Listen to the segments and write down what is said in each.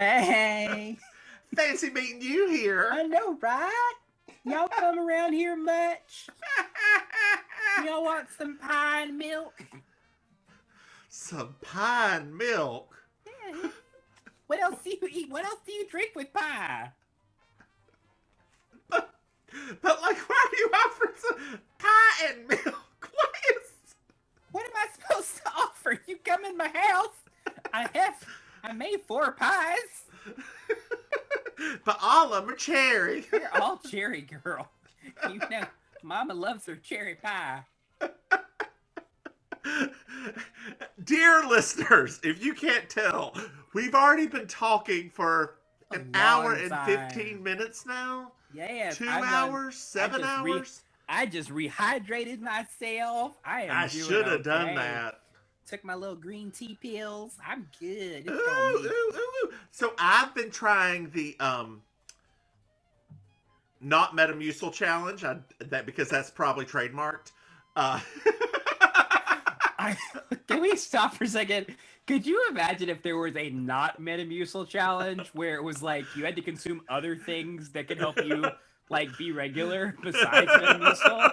Hey, Fancy meeting you here. I know, right? Y'all come around here much? Y'all want some pine milk? Some pine milk. Yeah. What else do you eat? What else do you drink with pie? But, like, why are you offering some pie and milk? What is... What am I supposed to offer? You come in my house. I made 4 pies. But all of them are cherry. They're all cherry, girl. You know, Mama loves her cherry pie. Dear listeners, if you can't tell, we've already been talking for A an hour long and time. 15 minutes now. Yes, 2 hours, I 7 hours. I just rehydrated myself. I am I doing should have done okay. that. Took my little green tea pills. I'm good. Ooh, It's on me. ooh, ooh. So I've been trying the not Metamucil challenge. That because that's probably trademarked. Uh, I, can we stop for a second? Could you imagine if there was a not Metamucil challenge where it was like you had to consume other things that could help you like be regular besides Metamucil?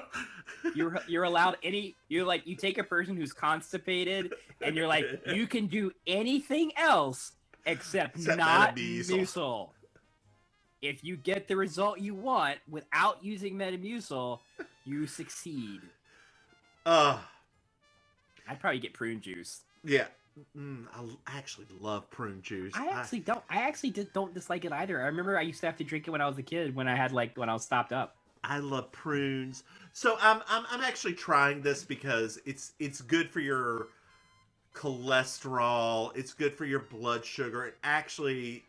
You're allowed any you take a person who's constipated and you're like you can do anything else except not Metamucil. mucil. If you get the result you want without using Metamucil, you succeed. uh, I'd probably get prune juice. yeah. I actually love prune juice. I actually don't dislike it either. I remember I used to have to drink it when I was a kid when I was stopped up. I love prunes. So I'm actually trying this because it's good for your cholesterol. It's good for your blood sugar. It actually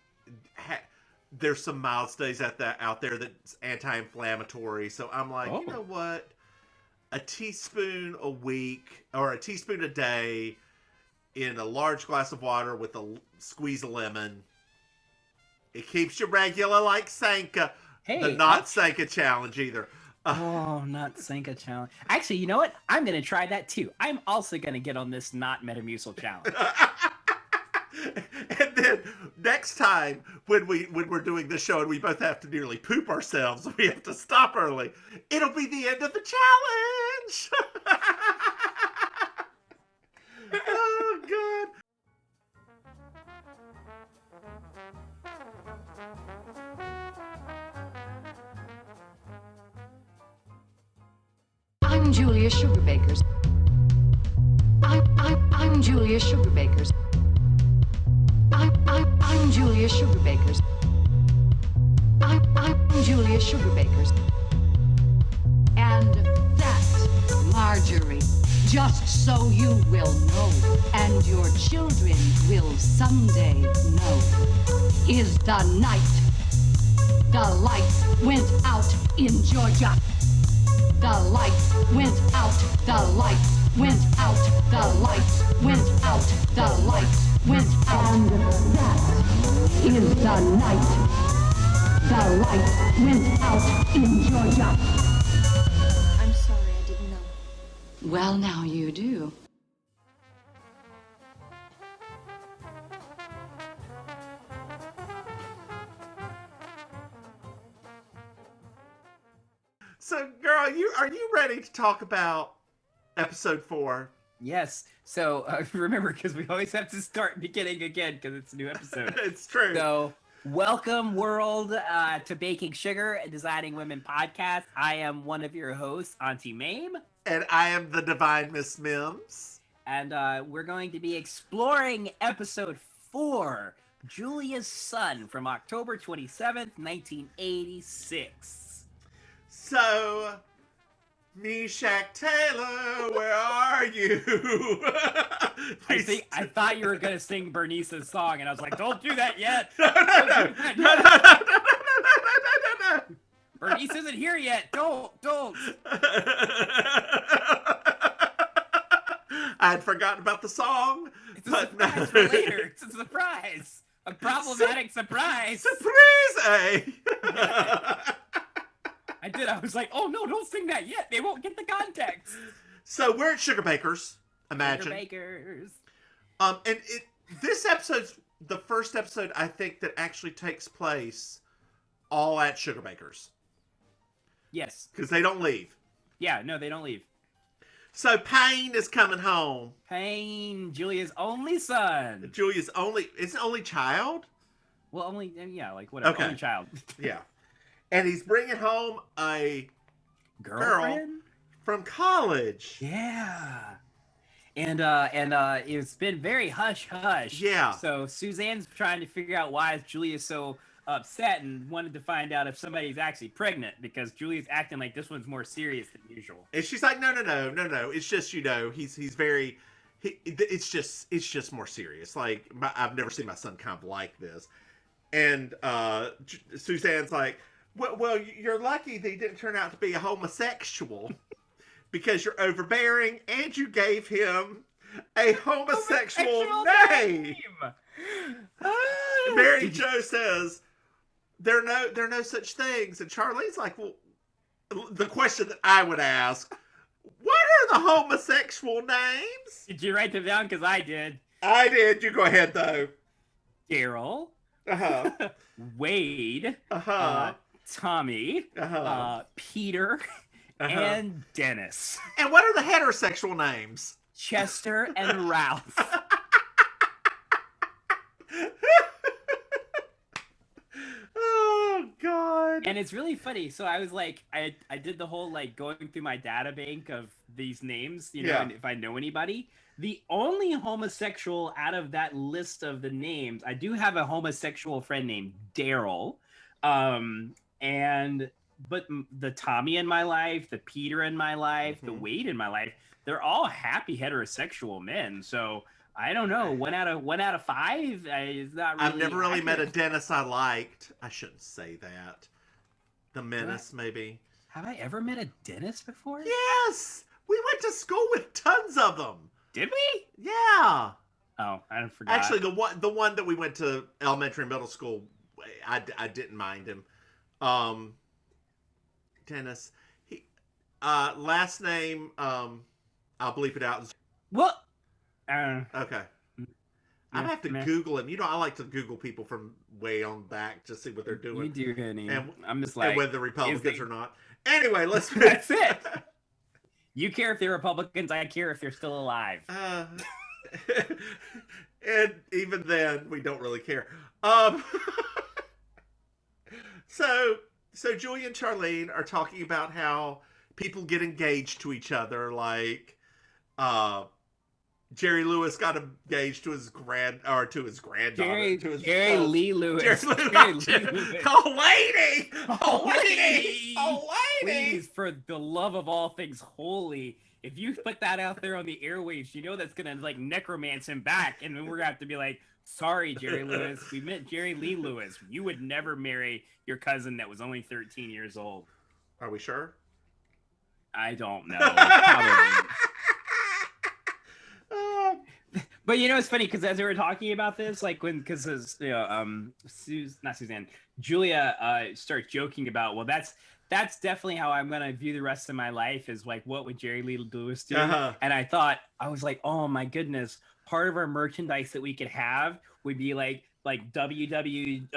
there's some mild studies out there that's anti-inflammatory. So I'm like, Oh. you know what? A teaspoon a week or a teaspoon a day in a large glass of water with a squeeze of lemon. It keeps you regular like Sanka. Hey, The not Sanka challenge either. Oh, not Sanka challenge. Actually, you know what? I'm gonna try that too. I'm also gonna get on this not Metamucil challenge. And then next time when we're doing this show and we both have to nearly poop ourselves, we have to stop early. It'll be the end of the challenge. Oh god. I'm Julia Sugarbakers. I'm Julia Sugarbakers. I'm Julia Sugarbakers. I'm Julia Sugarbakers. And that's Marjorie. Just so you will know, and your children will someday know, is the night the lights went out in Georgia. The lights went out, the lights went out, the lights went out, the lights went out. And that is the night the lights went out in Georgia. I'm sorry, I didn't know. Well, now you do. So, girl, are you ready to talk about episode 4? Yes. So remember, because we always have to start beginning again because it's a new episode. It's true. So welcome, world, to Baking Sugar and Designing Women podcast. I am one of your hosts, Auntie Maim. And I am the divine Miss Mims. And we're going to be exploring episode 4, Julia's Son, from October 27th, 1986. So, Meshack Taylor, where are you? I thought you were going to sing Bernice's song, and I was like, don't do that yet. No. Bernice isn't here yet. Don't. I had forgotten about the song. It's a surprise for later. It's a surprise. A problematic surprise. Surprise, eh? I did. I was like, oh no, don't sing that yet. They won't get the context. So we're at Sugar Bakers, imagine. Bakers. And this episode's the first episode, I think, that actually takes place all at Sugarbaker's. Yes. Because they don't leave. Yeah, no, they don't leave. So Payne is coming home. Payne, Julia's only son. Julia's only child? Well, like whatever. Okay. Only child. Yeah. And he's bringing home a Girlfriend? from college. Yeah. And it's been very hush-hush. Yeah. So Suzanne's trying to figure out why Julia's so upset and wanted to find out if somebody's actually pregnant because Julia's acting like this one's more serious than usual. And she's like, no. It's just, he's very, it's just more serious. Like, I've never seen my son kind of like this. And Suzanne's like, well, you're lucky that he didn't turn out to be a homosexual because you're overbearing and you gave him a homosexual name. Mary Jo says, there are no such things. And Charlene's like, well, the question that I would ask, what are the homosexual names? Did you write them down? Because I did. I did. You go ahead, though. Daryl. Uh-huh. Wade. Uh-huh. Tommy. Uh-huh. Peter. Uh-huh. And Dennis. And what are the heterosexual names? Chester and Ralph. Oh, God. And it's really funny. So I was like, I did the whole like going through my data bank of these names, Yeah. and if I know anybody. The only homosexual out of that list of the names, I do have a homosexual friend named Daryl. But the Tommy in my life, the Peter in my life, the Wade in my life, they're all happy heterosexual men. So I don't know. One out of five is not really. I've never really met a accurate. Dennis I liked. I shouldn't say that. The Menace, maybe. Have I ever met a Dennis before? Yes! We went to school with tons of them. Did we? Yeah. Oh, I forgot. Actually, the one that we went to elementary and middle school, I didn't mind him. Dennis. He last name, I'll bleep it out. What? Okay. I have to Google him. I like to Google people from way on back to see what they're doing. You do, honey. And, I'm just like, and whether Republicans or not. Anyway, let's. That's it. You care if they're Republicans. I care if they're still alive. And even then, we don't really care. So Julie and Charlene are talking about how people get engaged to each other, like Jerry Lewis got engaged to his granddaughter, Jerry Jerry Lee Lewis. Jerry Lee Lewis. Oh lady! Please, for the love of all things holy, if you put that out there on the airwaves, that's gonna like necromance him back, and then we're gonna have to be like, sorry, Jerry Lewis, we meant Jerry Lee Lewis. You would never marry your cousin that was only 13 years old. Are we sure? I don't know. Probably. But it's funny because as we were talking about this, like not Suzanne, Julia starts joking about, well, that's definitely how I'm gonna view the rest of my life, is like, what would Jerry Lee Lewis do? Uh-huh. And I was like, oh my goodness, part of our merchandise that we could have would be like WWJLW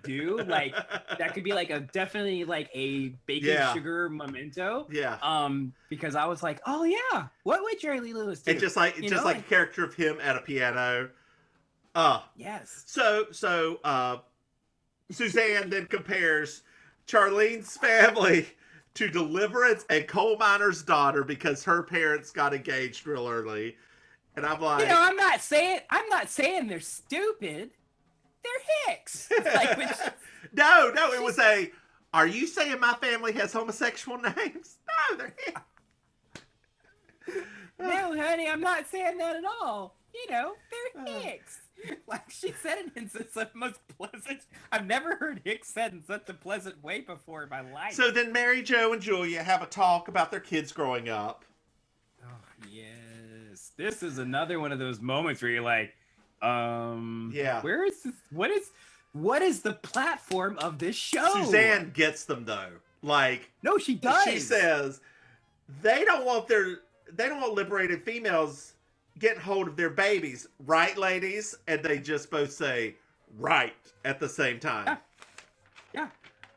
do, like that could be like definitely like a baking sugar memento. Yeah. Because I was like, oh yeah, what would Jerry Lee Lewis do? It's just like a character of him at a piano. Yes. So Suzanne then compares Charlene's family to Deliverance and Coal Miner's Daughter because her parents got engaged real early. And I'm like, I'm not saying they're stupid. They're hicks. Like, no, it was are you saying my family has homosexual names? No, they're hicks. No, honey, I'm not saying that at all. They're hicks. Like she said it in such the most pleasant. I've never heard hicks said in such a pleasant way before in my life. So then Mary Jo and Julia have a talk about their kids growing up. Oh, yes. This is another one of those moments where you're like, yeah. Where is this? What is the platform of this show? Suzanne gets them though. Like, no, she does. She says they don't want liberated females getting hold of their babies. Right, ladies? And they just both say, right, at the same time. Yeah.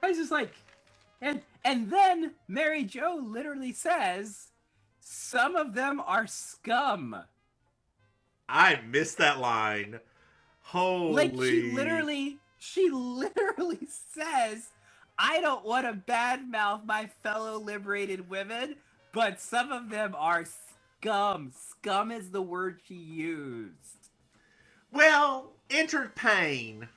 I was just like, and then Mary Jo literally says, some of them are scum. I missed that line. Holy. Like, she literally says, I don't want to badmouth my fellow liberated women, but some of them are scum. Scum is the word she used. Well, enter Payne.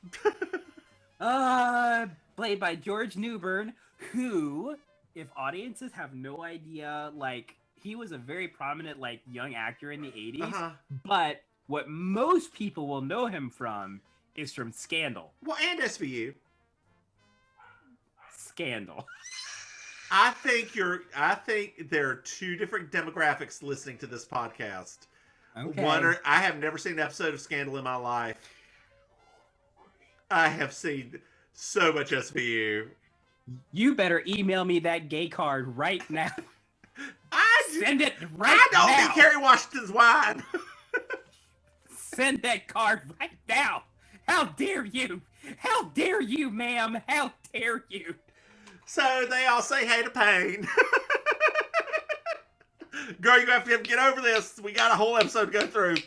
Played by George Newbern, who, if audiences have no idea, like, he was a very prominent, like, young actor in the 80s, but what most people will know him from is from Scandal. Well, and SVU. Scandal. I think there are two different demographics listening to this podcast. Okay. I have never seen an episode of Scandal in my life. I have seen so much SVU. You better email me that gay card right now. Send it right now. I don't need Kerry Washington's wine. Send that card right now. How dare you? How dare you, ma'am? How dare you? So they all say hey to Payne. Girl, you're going to have to get over this. We got a whole episode to go through.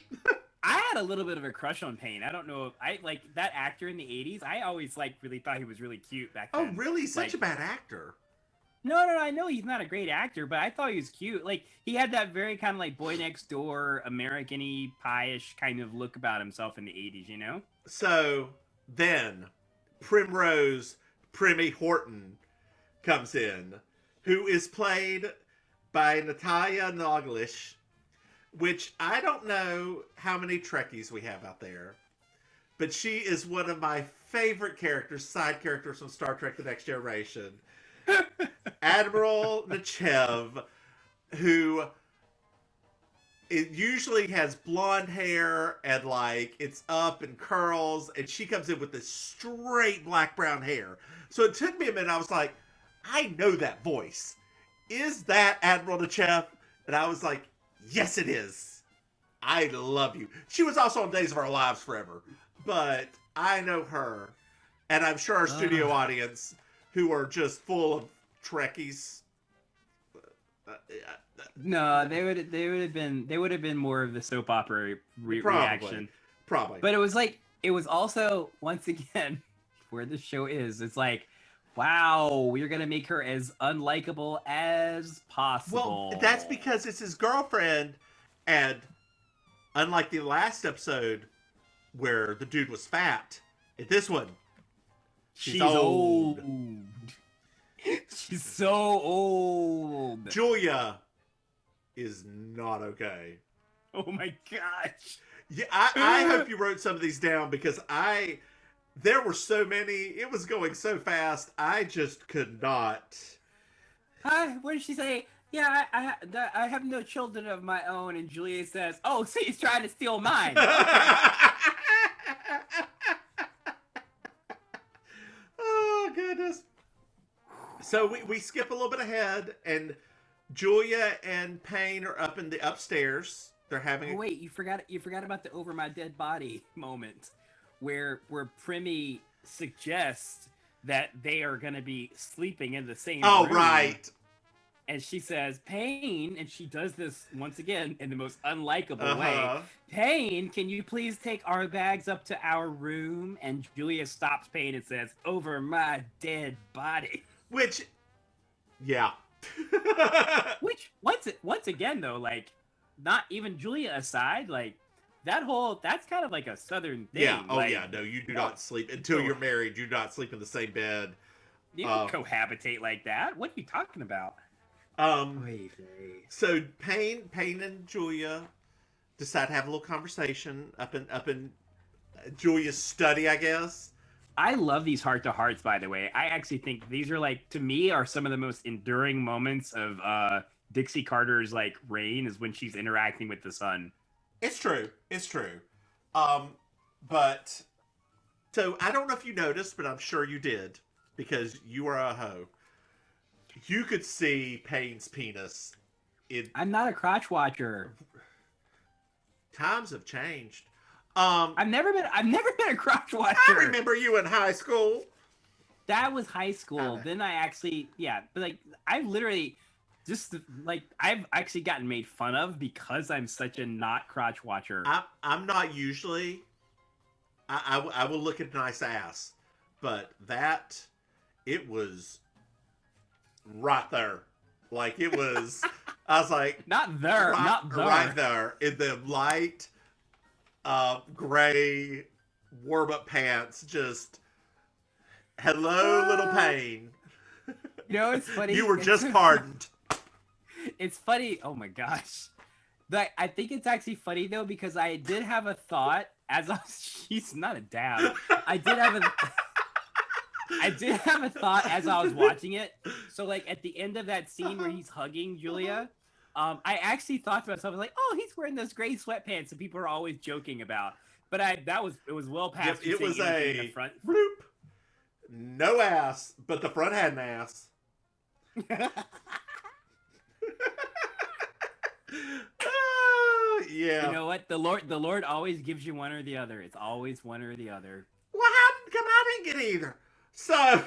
I had a little bit of a crush on Payne. I don't know if I like that actor in the 80s. I always really thought he was really cute back then. Oh, really? He's such a bad actor. No, I know he's not a great actor, but I thought he was cute. Like, he had that very kind of like boy next door, American-y, pie-ish kind of look about himself in the 80s, you know? So then Primrose Primmie Horton comes in, who is played by Natalia Noglish, which I don't know how many Trekkies we have out there, but she is one of my favorite characters, side characters from Star Trek The Next Generation. Admiral Nechayev, who it usually has blonde hair and like it's up and curls, and she comes in with this straight black-brown hair. So it took me a minute. I was like, I know that voice. Is that Admiral Nechayev? And I was like, yes, it is. I love you. She was also on Days of Our Lives forever, but I know her, and I'm sure our studio audience, who are just full of Trekkies. No, they would have been more of the soap opera reaction. Probably. But it was also, once again, where the show is. It's like, wow, we're gonna make her as unlikable as possible. Well, that's because it's his girlfriend, and unlike the last episode where the dude was fat, in this one, she's old. She's so old. Julia is not okay. Oh my gosh. Yeah, I hope you wrote some of these down because there were so many. It was going so fast. I just could not. What did she say? Yeah, I have no children of my own. And Julia says, oh, so he's trying to steal mine. Oh, goodness. So we skip a little bit ahead, and Julia and Payne are up in the upstairs. They're having. Oh, wait, you forgot about the over my dead body moment, where Primmie suggests that they are going to be sleeping in the same room. Oh, right. And she says, Payne, and she does this once again in the most unlikable way. Payne, can you please take our bags up to our room? And Julia stops Payne and says, over my dead body. Which, yeah. Which, once again, though, like, not even Julia aside, like, that's kind of like a Southern thing. Yeah, oh like, yeah, no, you do not sleep, until you're married, you do not sleep in the same bed. You don't cohabitate like that. What are you talking about? Wait. So Payne and Julia decide to have a little conversation up in Julia's study, I guess. I love these heart-to-hearts, by the way. I actually think these are, like, to me, are some of the most enduring moments of Dixie Carter's, like, reign, is when she's interacting with the son. It's true. But, so, I don't know if you noticed, but I'm sure you did, because you are a hoe. You could see Payne's penis. I'm not a crotch watcher. Times have changed. I've never been a crotch watcher. I remember you in high school. That was high school. Then I actually, but like I've literally I've actually gotten made fun of because I'm such a not crotch watcher. I'm not usually. I will look at a nice ass, but it was right there. Like it was, I was like, not there, right there in the light, gray warm-up pants. Just hello, little Payne. You know, it's funny. You were just pardoned. It's funny. Oh my gosh. But I think it's actually funny though, because I did have a thought as I was, she's not a dab. I did have a thought as I was watching it. So like at the end of that scene where he's hugging Julia, I actually thought to myself, I was like, oh, he's wearing those gray sweatpants that people are always joking about. But it was well past. It was a in the front. Bloop. No ass, but the front had an ass. Yeah. You know what? The Lord always gives you one or the other. It's always one or the other. Well, come I didn't get either. So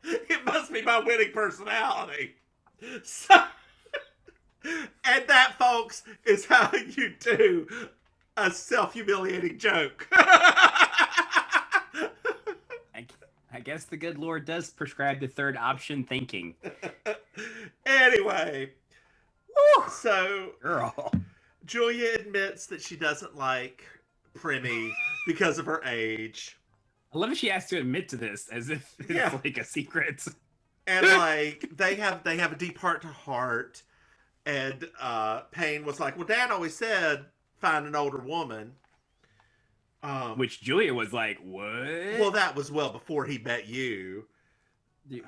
it must be my winning personality. So, and that, folks, is how you do a self-humiliating joke. I guess the good Lord does prescribe the third option thinking. Anyway, so girl, Julia admits that she doesn't like Primmie because of her age. I love that she has to admit to this as if it's like a secret. And like they have a deep heart to heart. And Payne was like, well, Dad always said find an older woman. Which Julia was like, what? Well, that was well before he met you.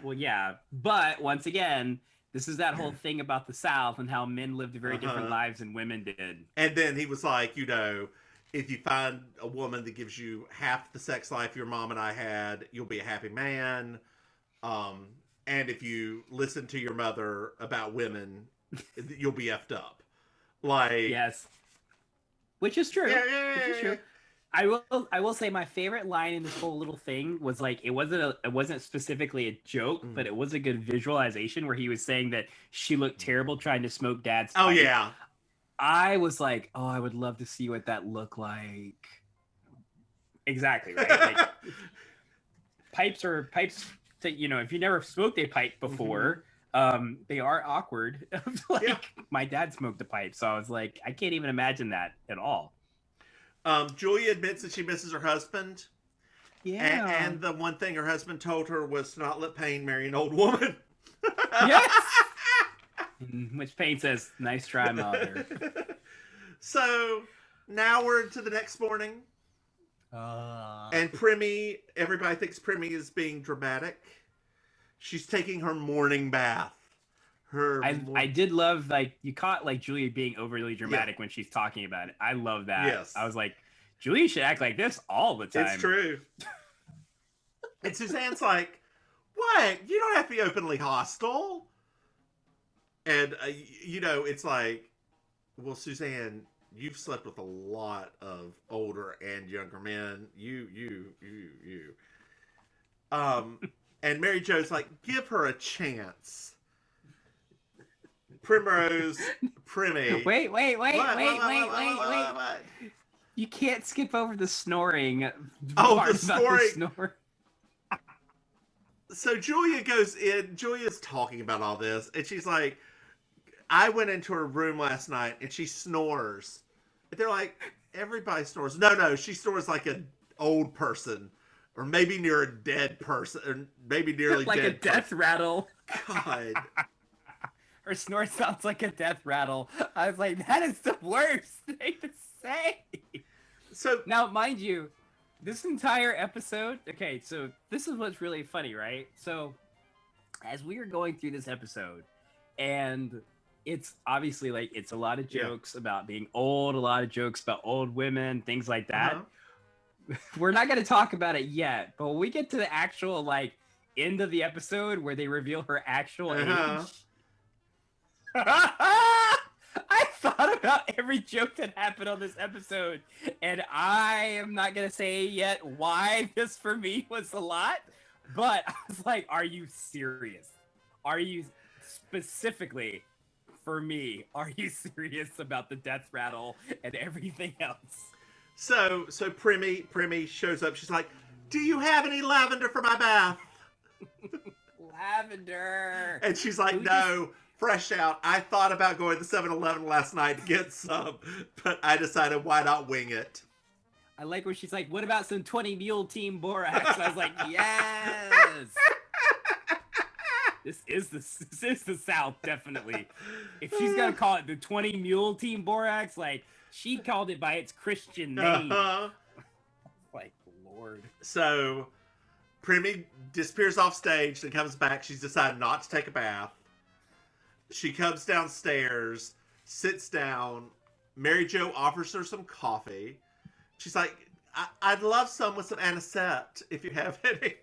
Well, yeah. But once again, this is that whole thing about the South and how men lived very different lives than women did. And then he was like, you know, if you find a woman that gives you half the sex life your mom and I had, you'll be a happy man. And if you listen to your mother about women, you'll be effed up. Like, yes. Which is true. Yeah. Which is true. I will say my favorite line in this whole little thing was like it wasn't specifically a joke, but it was a good visualization where he was saying that she looked terrible trying to smoke Dad's pipe. Oh yeah. I was like, oh, I would love to see what that looked like. Exactly, right? Like, pipes that, you know, if you never smoked a pipe before, they are awkward. My dad smoked a pipe, so I was like, I can't even imagine that at all. Julia admits that she misses her husband. Yeah. And the one thing her husband told her was to not let Payne marry an old woman. Yes. Which Payne says, nice try, mother. So now we're to the next morning. And Primmie, everybody thinks Primmie is being dramatic. She's taking her morning bath. I did love, like, you caught like Julia being overly dramatic when she's talking about it. I love that. Yes. I was like, Julia should act like this all the time. It's true. And Suzanne's like, what? You don't have to be openly hostile. And, you know, it's like, well, Suzanne, you've slept with a lot of older and younger men. You. And Mary Jo's like, give her a chance. Primmie. Wait. You can't skip over the snoring. Oh, the snoring. So Julia goes in. Julia's talking about all this, and she's like, I went into her room last night, and she snores. And they're like, everybody snores. No, she snores like an old person, or maybe near a dead person, or maybe nearly like dead. Like a death rattle. God. Her snore sounds like a death rattle. I was like, that is the worst thing to say. So now, mind you, this entire episode, okay, so this is what's really funny, right? So as we were going through this episode, and it's obviously like, it's a lot of jokes about being old, a lot of jokes about old women, things like that. We're not going to talk about it yet, but when we get to the actual, like, end of the episode where they reveal her actual age, I thought about every joke that happened on this episode, and I am not going to say yet why this for me was a lot, but I was like, are you serious? Are you specifically, for me, are you serious about the death rattle and everything else? So Primmie shows up. She's like, "Do you have any lavender for my bath?" Lavender. And she's like, "No, fresh out. I thought about going to 7-Eleven last night to get some, but I decided why not wing it." I like when she's like, "What about some 20 Mule Team Borax?" I was like, "Yes." This is the South, definitely. If she's gonna call it the 20 Mule Team Borax, like she called it by its Christian name. Like, Lord. So Primmie disappears off stage, then comes back. She's decided not to take a bath. She comes downstairs, sits down. Mary Jo offers her some coffee. She's like, I'd love some with some anisette, if you have any.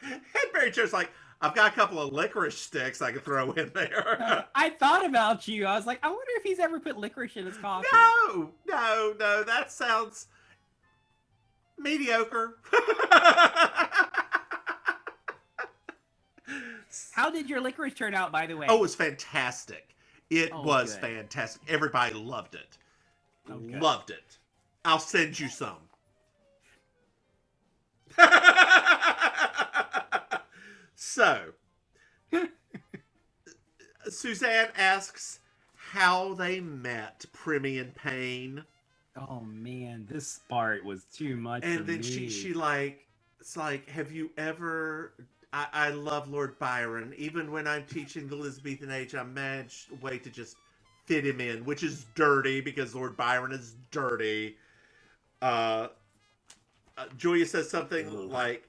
And Mary Jo's like, I've got a couple of licorice sticks I could throw in there. I thought about you. I was like, I wonder if he's ever put licorice in his coffee. No, that sounds mediocre. How did your licorice turn out, by the way? Oh, it was fantastic. It was good. fantastic. Everybody loved it. Okay. Loved it. I'll send you some. So, Suzanne asks how they met Primmie and Payne. Oh man, this part was too much. And for then me. she like, it's like, have you ever? I love Lord Byron. Even when I'm teaching the Elizabethan age, I managed a way to just fit him in, which is dirty because Lord Byron is dirty. Julia says something like,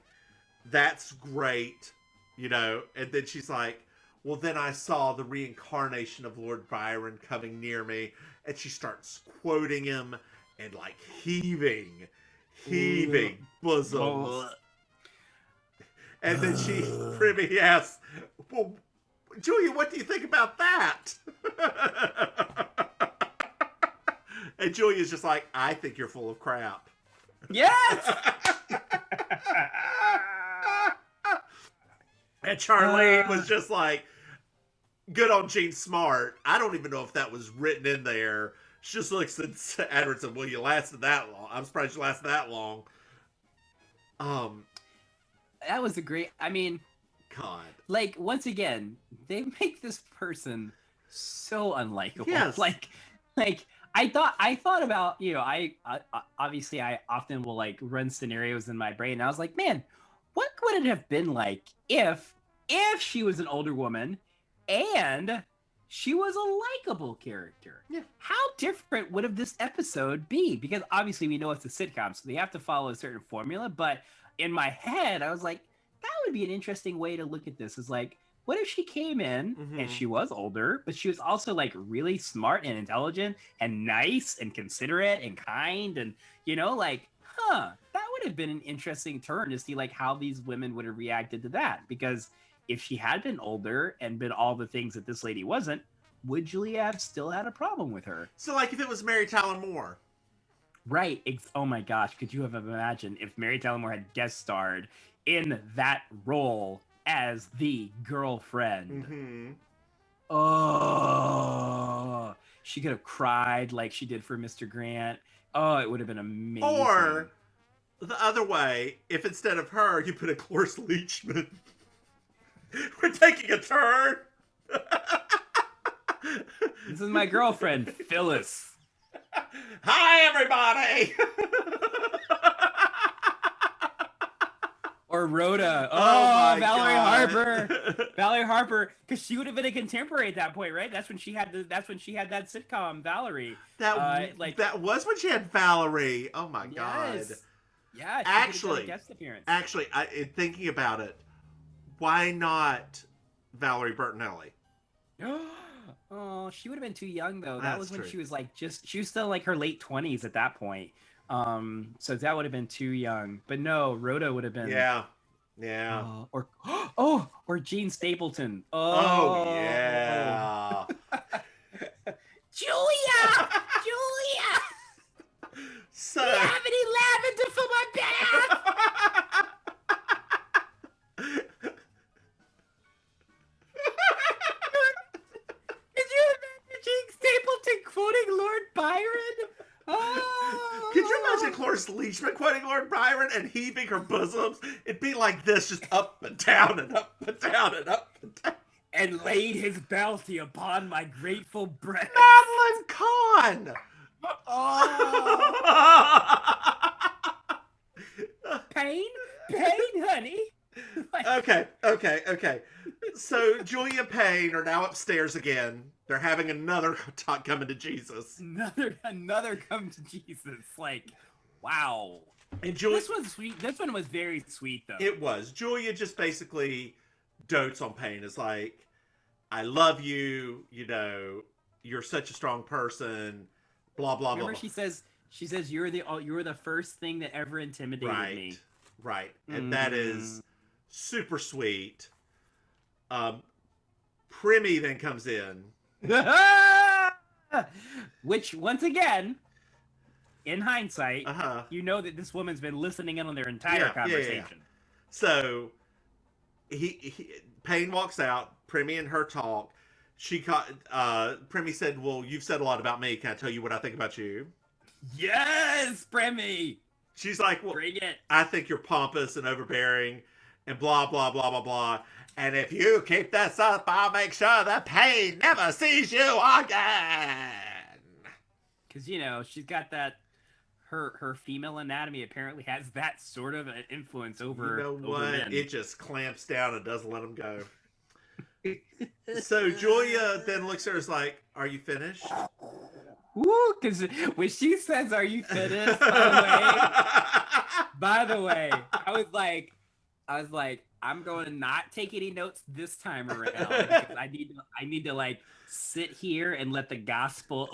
"That's great," you know, and then she's like, "Well, then I saw the reincarnation of Lord Byron coming near me," and she starts quoting him and like heaving bosom. Oh. And then Primmie asks, "Well, Julia, what do you think about that?" And Julia's just like, "I think you're full of crap." Yes. And Charlene was just like, "Good on Jean Smart." I don't even know if that was written in there. She just looks at Edward and said, "Well, you lasted that long. I'm surprised you lasted that long." That was a great. I mean, God. like once again, they make this person so unlikable. Yes. Like I thought about, you know, I obviously I often will like run scenarios in my brain. And I was like, man, what would it have been like if she was an older woman and she was a likable character? Yeah. How different would have this episode be? Because obviously we know it's a sitcom, so they have to follow a certain formula. But in my head, I was like, that would be an interesting way to look at this. Is like, what if she came in and she was older, but she was also like really smart and intelligent and nice and considerate and kind, and you know, like, that would have been an interesting turn to see like how these women would have reacted to that. Because if she had been older and been all the things that this lady wasn't, would Julia have still had a problem with her? So, like, if it was Mary Tyler Moore. Right. Oh my gosh. Could you have imagined if Mary Tyler Moore had guest starred in that role as the girlfriend? Mm-hmm. Oh, she could have cried like she did for Mr. Grant. Oh, it would have been amazing. Or the other way, if instead of her, you put a Cloris Leachman. We're taking a turn. This is my girlfriend, Phyllis. Hi, everybody. Or Rhoda. Oh Oh, my Valerie God. Harper. Valerie Harper, because she would have been a contemporary at that point, right? That's when she had that sitcom, Valerie. That was when she had Valerie. Oh my God. Yes. Yeah. She Actually, did a guest appearance. in thinking about it, why not Valerie Bertinelli? Oh, she would have been too young though. That That's was when true. she was like she was still like her late 20s at that point. So that would have been too young. But no, Rhoda would have been. Yeah. Yeah. Or Gene Stapleton. Oh, yeah. Julia! Julia! So. Do you have any lavender for my bath? Did you imagine Gene Stapleton quoting Lord Byron? Oh. Could you imagine Cloris Leachman quoting Lord Byron and heaving her bosoms? It'd be like this, just up and down and up and down and up and down. And laid his bounty upon my grateful breast. Madeline Kahn! Oh. Payne, honey. Okay. So Julia and Payne are now upstairs again. They're having another talk coming to Jesus. Another come to Jesus. Like, wow. And Julia, this was sweet. This one was very sweet, though. it was. Julia just basically dotes on Payne. It's like, I love you. You know, you're such a strong person. Blah blah blah. Remember, she says you're the first thing that ever intimidated me. Right. And that is super sweet. Primmie then comes in. Which, once again, in hindsight, Uh-huh. you know that this woman's been listening in on their entire conversation. Yeah. So Payne walks out. Primmie and her talk. Primmie said, "Well, you've said a lot about me. Can I tell you what I think about you?" Yes, Primmie. She's like, "Well, Bring it." I think you're pompous and overbearing, and blah blah blah blah blah. And if you keep this up, I'll make sure that Payne never sees you again." Because she's got that. Her female anatomy apparently has that sort of an influence over. You know over what? men. It just clamps down and doesn't let him go. So Julia then looks at her and is like, "Are you finished?" Woo! Because when she says, "Are you finished?" By the way, I was like, I'm going to not take any notes this time around because I need to like sit here and let the gospel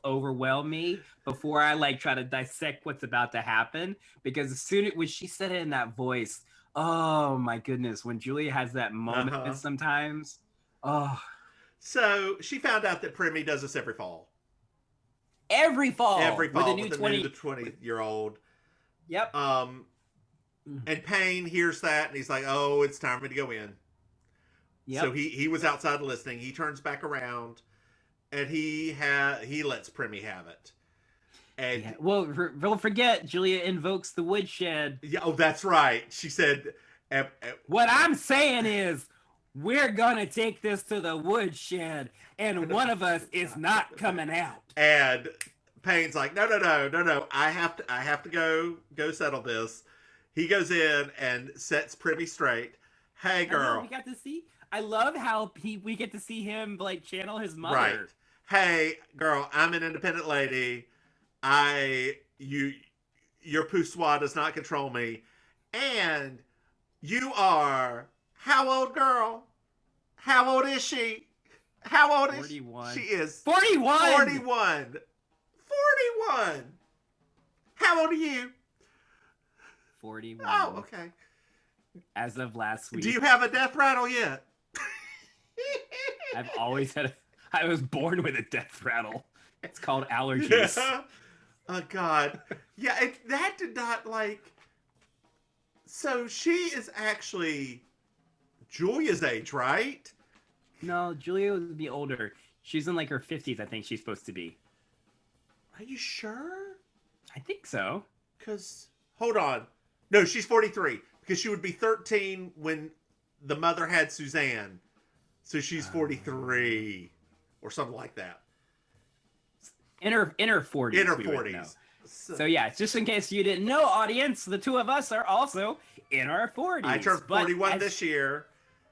overwhelm me before I like try to dissect what's about to happen. Because when she said it in that voice, oh my goodness, when Julia has that moment sometimes, oh. So she found out that Primmie does this every fall. Every fall With the the 20-year-old. Yep. And Payne hears that and he's like, "Oh, it's time for me to go in." Yep. So he was outside listening. He turns back around and he lets Primmie have it. And well, don't forget, Julia invokes the woodshed. yeah, oh, that's right. She said, "What I'm saying is, we're gonna take this to the woodshed, and one of us is not coming out." And Payne's like, "No. I have to go settle this." He goes in and sets Primmie straight. "Hey, girl." I love how we get to see him like channel his mother. Right. "Hey, girl, I'm an independent lady. Your poussoir does not control me. And you are, how old, girl? How old is she? How old is 41. she? She is 41. 41. 41. How old are you?" 41. Oh, okay. As of last week. Do you have a death rattle yet? I've always had I was born with a death rattle. It's called allergies. Yeah. Oh, God. Yeah, that did not, like... So she is actually Julia's age, right? No, Julia would be older. She's in like her 50s, I think she's supposed to be. Are you sure? I think so. Because, hold on. No, she's 43. Because she would be 13 when the mother had Suzanne. So she's 43. Or something like that. In her 40s. In her we would know. 40s. So yeah, just in case you didn't know, audience, the two of us are also in our 40s. I turned 41 this year.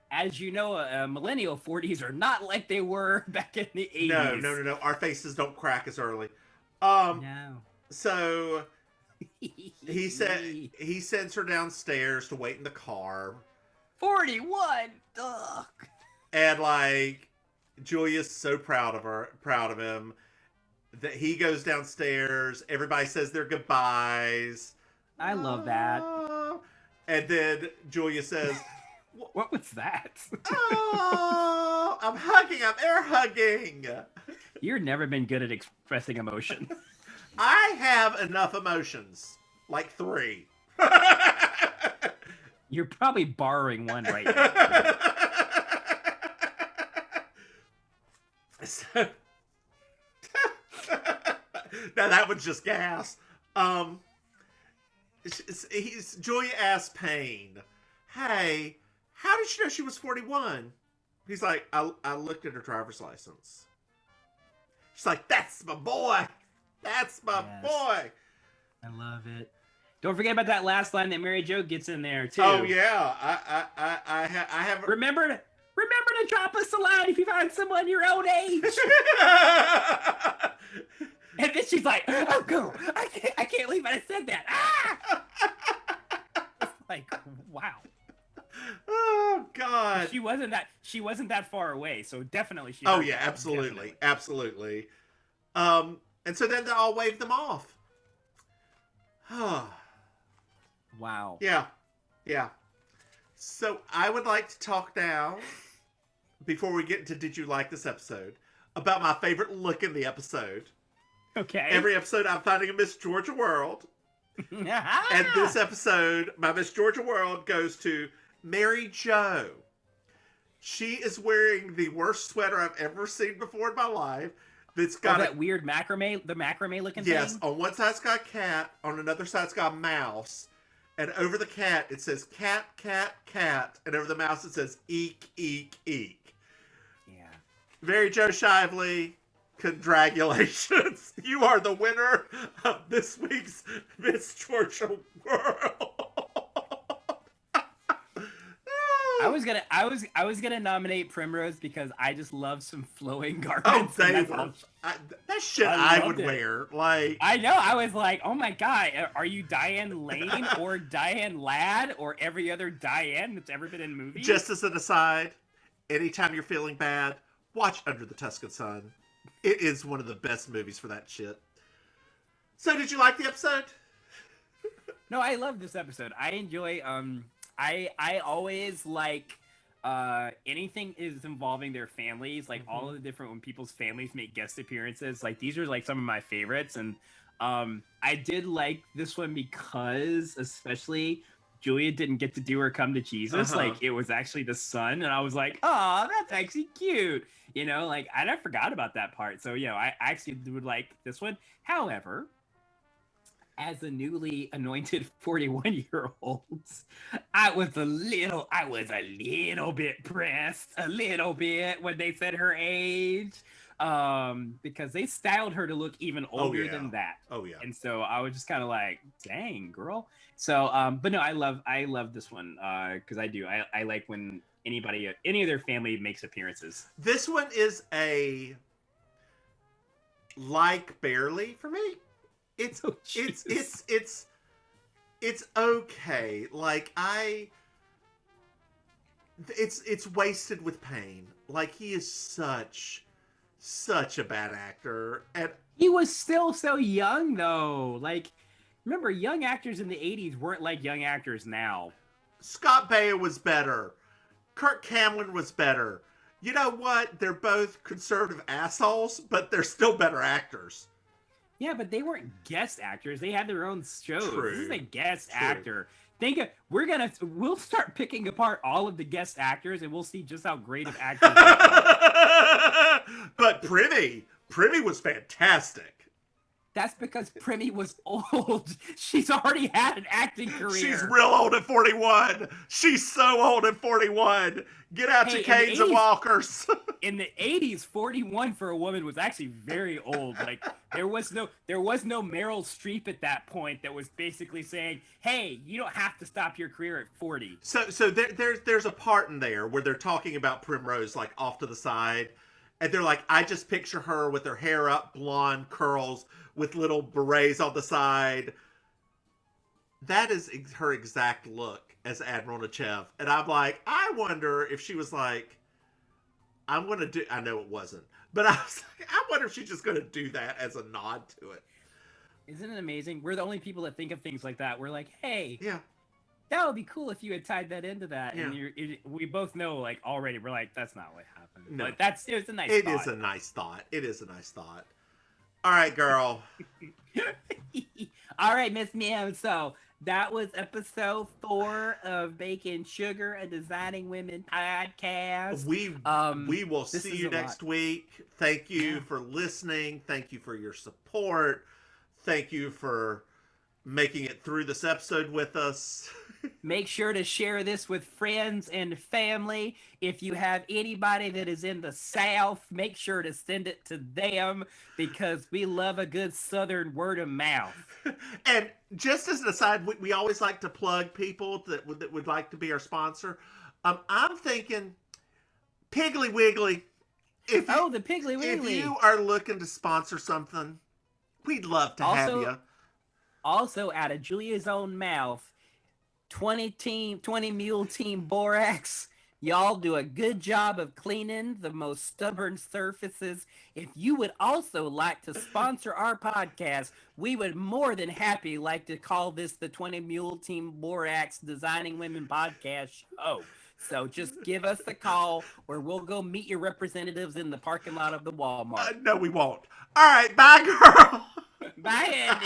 As you know, millennial 40s are not like they were back in the 80s. No. Our faces don't crack as early. No. So he sends her downstairs to wait in the car. 41. Ugh. And like Julia's so proud of him. That he goes downstairs. Everybody says their goodbyes. I love that. And then Julia says, What was that? "Oh, I'm hugging. I'm air hugging." You've never been good at expressing emotion. I have enough emotions, like 3. You're probably borrowing one right now. So, now that was just gas. Julia asked Payne, "Hey, how did you know she was 41?" He's like, I looked at her driver's license." She's like, "That's my boy. That's my boy." I love it. Don't forget about that last line that Mary Jo gets in there too. Oh yeah, I have. Remember to drop us a line if you find someone your own age. And then she's like, "Oh, go! I can't believe I said that." Ah! It's like, wow. Oh God. She wasn't that far away, so definitely she. Oh heard yeah, that. absolutely, Definitely. absolutely. And so then they all waved them off. Wow. Yeah. So I would like to talk now, before we get into Did You Like This Episode, about my favorite look in the episode. Okay. Every episode I'm finding a Miss Georgia World. And this episode, my Miss Georgia World goes to Mary Jo. She is wearing the worst sweater I've ever seen before in my life. That's got that weird macrame looking thing? Yes, on one side it's got a cat, on another side it's got a mouse. And over the cat, it says cat, cat, cat. And over the mouse, it says eek, eek, eek. Yeah. Mary Jo Shively, congratulations. You are the winner of this week's Miss Georgia World. I was gonna nominate Primrose because I just love some flowing Oh, garments. they were. That shit I would wear. Like, I know. I was like, oh my God, are you Diane Lane or Diane Ladd or every other Diane that's ever been in movies? just as an aside, anytime you're feeling bad, watch Under the Tuscan Sun. It is one of the best movies for that shit. So, did you like the episode? No, I love this episode. I enjoy. I always like anything is involving their families, like all of the different when people's families make guest appearances. Like these are like some of my favorites, and I did like this one because especially Julia didn't get to do her come to Jesus. Like it was actually the son, and I was like, oh, that's actually cute. You know, like I forgot about that part. So you know, I actually would like this one. However, as a newly anointed 41-year-old, I was a little bit pressed, a little bit when they said her age, because they styled her to look even older than that. Oh yeah. And so I was just kind of like, dang, girl. So, but no, I love this one because I like when any of their family makes appearances. This one is a like barely for me. It's okay. Like it's wasted with Payne. Like he is such a bad actor, and he was still so young though. Like remember, young actors in the 80s weren't like young actors now. Scott Baio was better. Kirk Cameron was better. You know what? They're both conservative assholes, but they're still better actors. Yeah, but they weren't guest actors. They had their own shows. True. This is a guest actor. We'll start picking apart all of the guest actors, and we'll see just how great of actors they are. But Primmie was fantastic. That's because Primmie was old. She's already had an acting career. She's real old at 41. She's so old at 41. Get out your canes and walkers. In the 80s, 41 for a woman was actually very old. Like there was no Meryl Streep at that point that was basically saying, "Hey, you don't have to stop your career at 40." So there's a part in there where they're talking about Primrose like off to the side, and they're like, I just picture her with her hair up, blonde curls, with little berets on the side. That is her exact look as Admiral Nechayev. And I'm like, I wonder if she was like, I know it wasn't, but I was like, I wonder if she's just going to do that as a nod to it. Isn't it amazing? We're the only people that think of things like that. We're like, hey, yeah, That would be cool if you had tied that into that. Yeah. And we both know, like, already, we're like, that's not what happened. No. But it was a nice It thought. is a nice thought. It is a nice thought. All right, girl. All right, Miss Mims. So that was episode 4 of Baking Sugar, a Designing Women podcast. We will see you next week. Thank you for listening. Thank you for your support. Thank you for making it through this episode with us. Make sure to share this with friends and family. If you have anybody that is in the South, make sure to send it to them because we love a good Southern word of mouth. And just as an aside, we always like to plug people that would like to be our sponsor. I'm thinking Piggly Wiggly. The Piggly Wiggly. If you are looking to sponsor something, we'd love to have you. Also, out of Julia's own mouth, 20 Mule Team Borax. Y'all do a good job of cleaning the most stubborn surfaces. If you would also like to sponsor our podcast, we would more than happy like to call this the 20 Mule Team Borax Designing Women podcast show. So just give us a call or we'll go meet your representatives in the parking lot of the Walmart. No, we won't. All right, bye, girl. Bye, Andy.